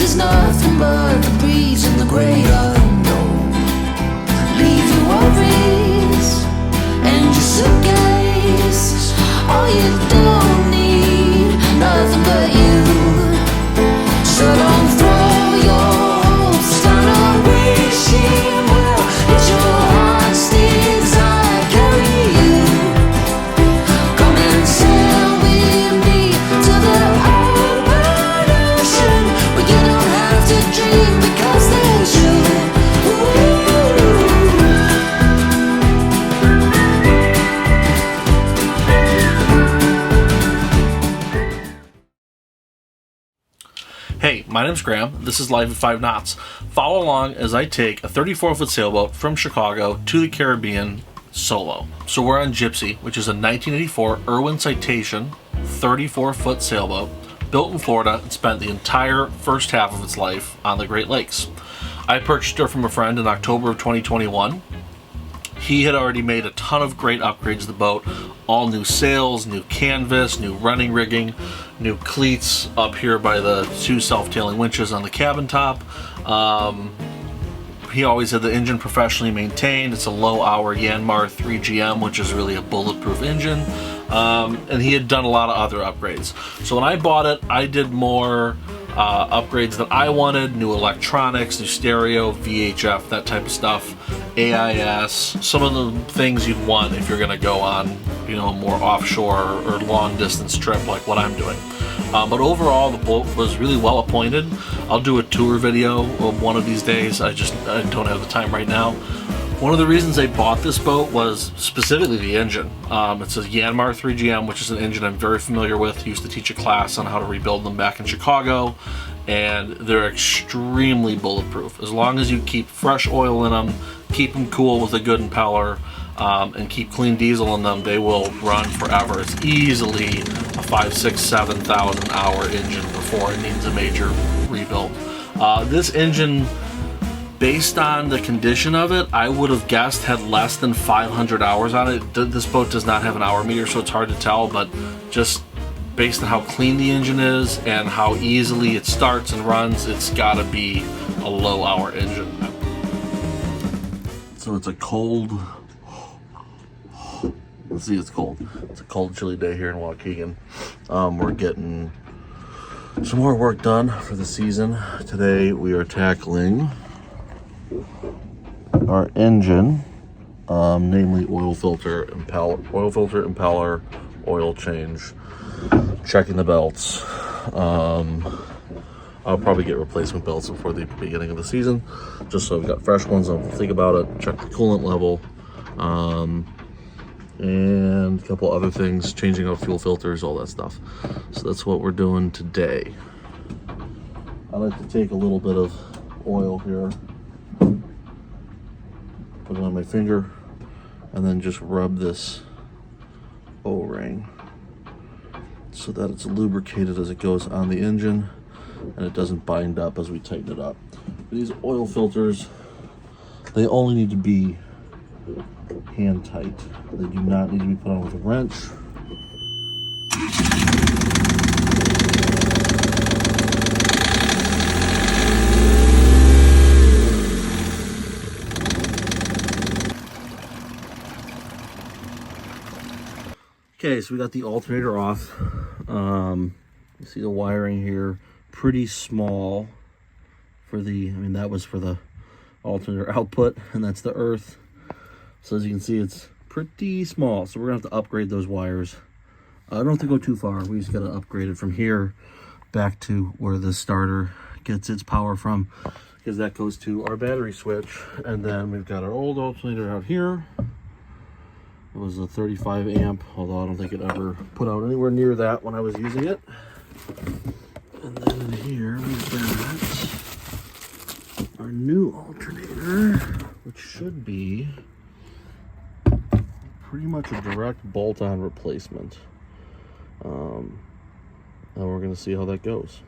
is nothing but the breeze in the great unknown. Leave your worries and your suitcase. All you don't need, nothing but you. So don't throw your hopes down a wishing well. It's your heartstrings I carry you. Come and sail with me to the open ocean, where you don't have to dream because there's you. Hey, my name's Graham. This is Live at 5 Knots. Follow along as I take a 34-foot sailboat from Chicago to the Caribbean solo. So we're on Gypsy, which is a 1984 Irwin Citation 34-foot sailboat built in Florida and spent the entire first half of its life on the Great Lakes. I purchased her from a friend in October of 2021. He had already made a ton of great upgrades to the boat. All new sails, new canvas, new running rigging, new cleats up here by the two self-tailing winches on the cabin top. He always had the engine professionally maintained. It's a low-hour Yanmar 3GM, which is really a bulletproof engine. And he had done a lot of other upgrades. So when I bought it, I did more upgrades that I wanted. New electronics, new stereo, VHF, that type of stuff. AIS, some of the things you'd want if you're going to go on, you know, a more offshore or long distance trip like what I'm doing. But overall, the boat was really well appointed. I'll do a tour video one of these days. I don't have the time right now. One of the reasons I bought this boat was specifically the engine. It's a Yanmar 3GM, which is an engine I'm very familiar with. Used to teach a class on how to rebuild them back in Chicago, and they're extremely bulletproof. As long as you keep fresh oil in them, keep them cool with a good impeller, and keep clean diesel in them, they will run forever. It's easily a 5, 6, 7,000 hour engine before it needs a major rebuild. This engine, based on the condition of it, I would have guessed had less than 500 hours on it. This boat does not have an hour meter, so it's hard to tell, but just based on how clean the engine is and how easily it starts and runs, it's gotta be a low hour engine. So it's a cold, let's see, it's cold. It's a cold, chilly day here in Waukegan. We're getting some more work done for the season. Today we are tackling our engine, namely oil filter, impeller, oil change, checking the belts. I'll probably get replacement belts before the beginning of the season, just so I've got fresh ones. I'll think about it, check the coolant level, and a couple other things, changing out fuel filters, all that stuff. So that's what we're doing today. I like to take a little bit of oil here, put it on my finger, and then just rub this O-ring so that it's lubricated as it goes on the engine and it doesn't bind up as we tighten it up. These oil filters, they only need to be hand tight. They do not need to be put on with a wrench. Okay, so we got the alternator off. You see the wiring here, pretty small for the, that was for the alternator output, and that's the earth. So as you can see, it's pretty small. So we're gonna have to upgrade those wires. I don't have to go too far. We just gotta upgrade it from here back to where the starter gets its power from, because that goes to our battery switch. And then we've got our old alternator out here. It was a 35 amp, although I don't think it ever put out anywhere near that when I was using it. And then in here we've got our new alternator, which should be pretty much a direct bolt-on replacement. And we're gonna see how that goes.